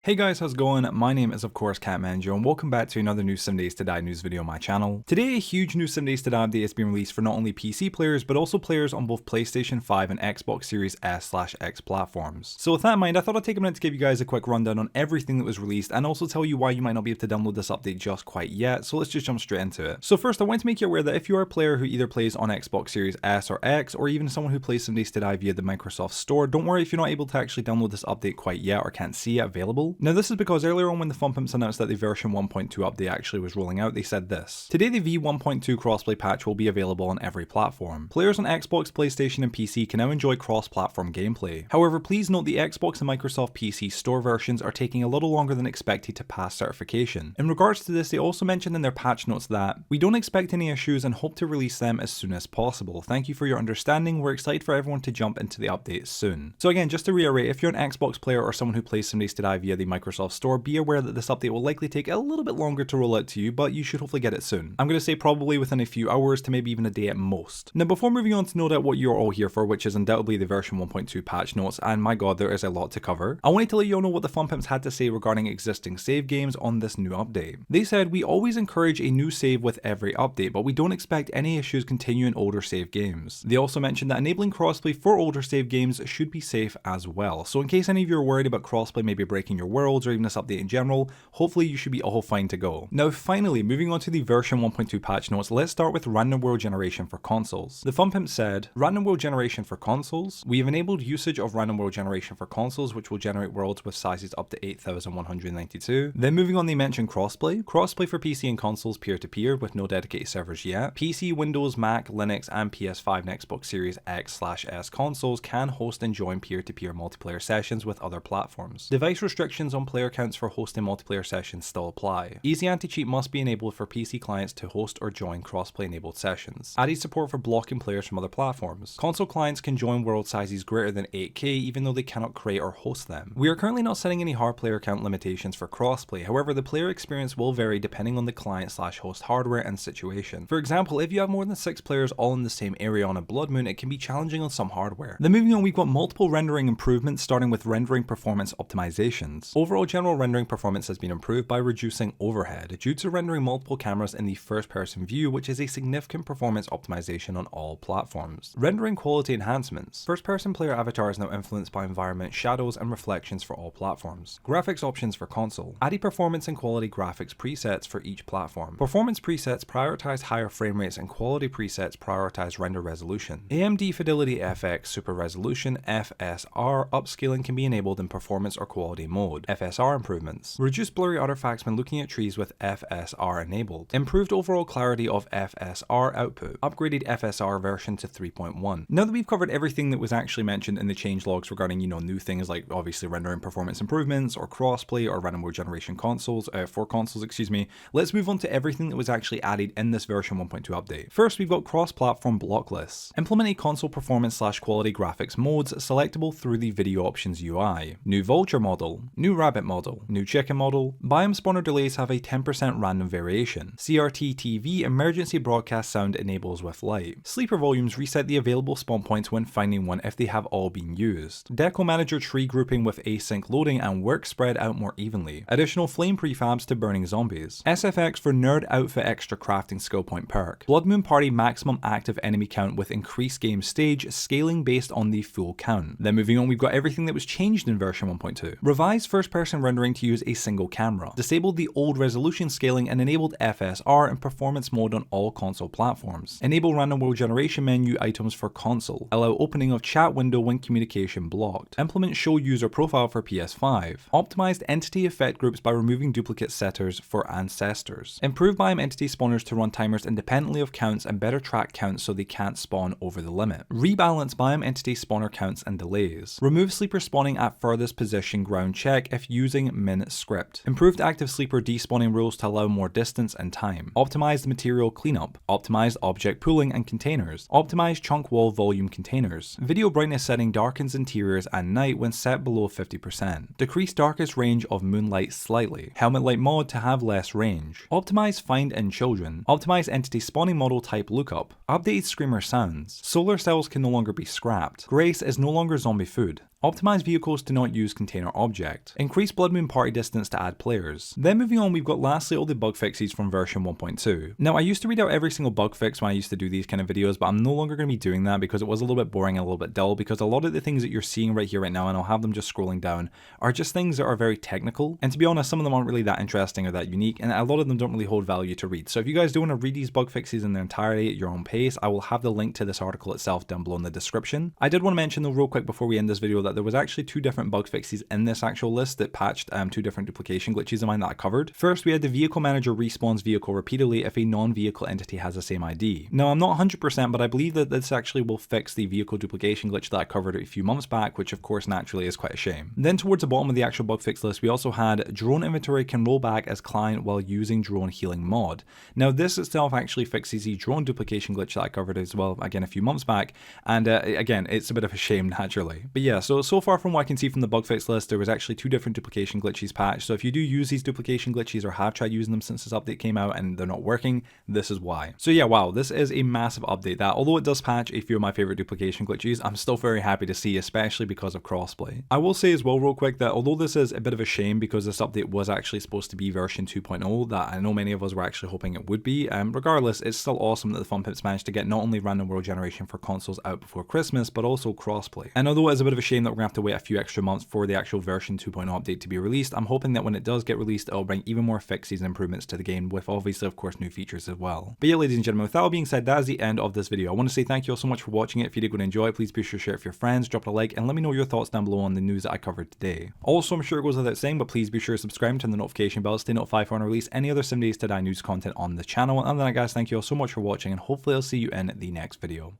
Hey guys, how's it going? My name is of course Catmanager and welcome back to another new 7 Days to Die news video on my channel. Today a huge new 7 Days to Die update has been released for not only PC players but also players on both PlayStation 5 and Xbox Series S/X platforms. So with that in mind, I thought I'd take a minute to give you guys a quick rundown on everything that was released and also tell you why you might not be able to download this update just quite yet, so let's just jump straight into it. So first I want to make you aware that if you are a player who either plays on Xbox Series S or X, or even someone who plays 7 Days to Die via the Microsoft Store, don't worry if you're not able to actually download this update quite yet or can't see it available. Now this is because earlier on when the Fun Pimps announced that the version 1.2 update actually was rolling out, they said this. Today the V1.2 crossplay patch will be available on every platform. Players on Xbox, PlayStation and PC can now enjoy cross-platform gameplay. However, please note the Xbox and Microsoft PC Store versions are taking a little longer than expected to pass certification. In regards to this, they also mentioned in their patch notes that, "We don't expect any issues and hope to release them as soon as possible. Thank you for your understanding. We're excited for everyone to jump into the update soon." So again, just to reiterate, if you're an Xbox player or someone who plays 7 Days to Die via the Microsoft Store, be aware that this update will likely take a little bit longer to roll out to you, but you should hopefully get it soon. I'm going to say probably within a few hours to maybe even a day at most. Now before moving on to no doubt what you're all here for, which is undoubtedly the version 1.2 patch notes, and my god there is a lot to cover, I wanted to let you all know what the Fun Pimps had to say regarding existing save games on this new update. They said, "We always encourage a new save with every update, but we don't expect any issues continuing older save games." They also mentioned that enabling crossplay for older save games should be safe as well. So in case any of you are worried about crossplay maybe breaking your worlds or even this update in general, hopefully you should be all fine to go. Now finally, moving on to the version 1.2 patch notes, let's start with random world generation for consoles. The Fun Pimp said, "Random world generation for consoles. We have enabled usage of random world generation for consoles, which will generate worlds with sizes up to 8,192. Then moving on, they mentioned crossplay. Crossplay for PC and consoles peer-to-peer with no dedicated servers yet. PC, Windows, Mac, Linux, and PS5 and Xbox Series X/S consoles can host and join peer-to-peer multiplayer sessions with other platforms. Device restrictions on player counts for hosting multiplayer sessions still apply. Easy anti-cheat must be enabled for PC clients to host or join crossplay enabled sessions. Added support for blocking players from other platforms. Console clients can join world sizes greater than 8K even though they cannot create or host them. We are currently not setting any hard player count limitations for crossplay, however the player experience will vary depending on the client/host hardware and situation. For example, if you have more than 6 players all in the same area on a Blood Moon, it can be challenging on some hardware." Then moving on, we've got multiple rendering improvements starting with rendering performance optimizations. Overall general rendering performance has been improved by reducing overhead due to rendering multiple cameras in the first person view, which is a significant performance optimization on all platforms. Rendering quality enhancements. First person player avatar is now influenced by environment, shadows and reflections for all platforms. Graphics options for console. Added performance and quality graphics presets for each platform. Performance presets prioritize higher frame rates and quality presets prioritize render resolution. AMD Fidelity FX Super Resolution FSR upscaling can be enabled in performance or quality mode. FSR improvements. Reduce blurry artifacts when looking at trees with FSR enabled. Improved overall clarity of FSR output. Upgraded FSR version to 3.1. Now that we've covered everything that was actually mentioned in the changelogs regarding, new things like obviously rendering performance improvements or crossplay or random world generation for consoles, let's move on to everything that was actually added in this version 1.2 update. First, we've got cross-platform block lists. Implement a console performance/quality graphics modes selectable through the video options UI. New vulture model, new rabbit model, new chicken model. Biome spawner delays have a 10% random variation. CRT TV emergency broadcast sound enables with light. Sleeper volumes reset the available spawn points when finding one if they have all been used. Deco manager tree grouping with async loading and work spread out more evenly. Additional flame prefabs to burning zombies. SFX for nerd outfit extra crafting skill point perk. Blood Moon Party maximum active enemy count with increased game stage scaling based on the full count. Then moving on, we've got everything that was changed in version 1.2. Revised first person rendering to use a single camera. Disabled the old resolution scaling and enabled FSR and performance mode on all console platforms. Enable random world generation menu items for console. Allow opening of chat window when communication blocked. Implement show user profile for PS5. Optimized entity effect groups by removing duplicate setters for ancestors. Improve biome entity spawners to run timers independently of counts and better track counts so they can't spawn over the limit. Rebalance biome entity spawner counts and delays. Remove sleeper spawning at furthest position ground check if using min script. Improved active sleeper despawning rules to allow more distance and time. Optimized material cleanup. Optimized object pooling and containers. Optimized chunk wall volume containers. Video brightness setting darkens interiors at night when set below 50%. Decrease darkest range of moonlight slightly. Helmet light mod to have less range. Optimize find in children. Optimize entity spawning model type lookup. Updated screamer sounds. Solar cells can no longer be scrapped. Grace is no longer zombie food. Optimize vehicles to not use container object. Increase Blood Moon party distance to add players. Then moving on, we've got lastly all the bug fixes from version 1.2. Now I used to read out every single bug fix when I used to do these kind of videos, but I'm no longer going to be doing that because it was a little bit boring and a little bit dull, because a lot of the things that you're seeing right here right now, and I'll have them just scrolling down, are just things that are very technical. And to be honest, some of them aren't really that interesting or that unique, and a lot of them don't really hold value to read. So if you guys do want to read these bug fixes in their entirety at your own pace, I will have the link to this article itself down below in the description. I did want to mention though real quick before we end this video that there was actually two different bug fixes in this actual list that patched two different duplication glitches of mine that I covered. First, we had the vehicle manager respawns vehicle repeatedly if a non-vehicle entity has the same ID. Now I'm not 100%, but I believe that this actually will fix the vehicle duplication glitch that I covered a few months back, which of course naturally is quite a shame. Then towards the bottom of the actual bug fix list, we also had drone inventory can roll back as client while using drone healing mod. Now this itself actually fixes the drone duplication glitch that I covered as well, again a few months back, and again it's a bit of a shame naturally. But yeah, so far from what I can see from the bug fix list, there was actually two different duplication glitches patched. So if you do use these duplication glitches or have tried using them since this update came out and they're not working, this is why. So yeah, wow, this is a massive update that, although it does patch a few of my favorite duplication glitches, I'm still very happy to see, especially because of crossplay. I will say as well real quick that although this is a bit of a shame because this update was actually supposed to be version 2.0, that I know many of us were actually hoping it would be, regardless, it's still awesome that the Fun Pips managed to get not only random world generation for consoles out before Christmas, but also crossplay. And although it is a bit of a shame that we're gonna have to wait a few extra months for the actual version 2.0 update to be released, I'm hoping that when it does get released, it'll bring even more fixes and improvements to the game, with obviously of course new features as well. But yeah, ladies and gentlemen, with that all being said, that is the end of this video. I want to say thank you all so much for watching it. If you did go and enjoy it, please be sure to share it with your friends, drop it a like, and let me know your thoughts down below on the news that I covered today. Also, I'm sure it goes without saying, but please be sure to subscribe and turn the notification bell to stay notified for when I release any other 7 Days to Die news content on the channel. And then guys, thank you all so much for watching, and hopefully I'll see you in the next video.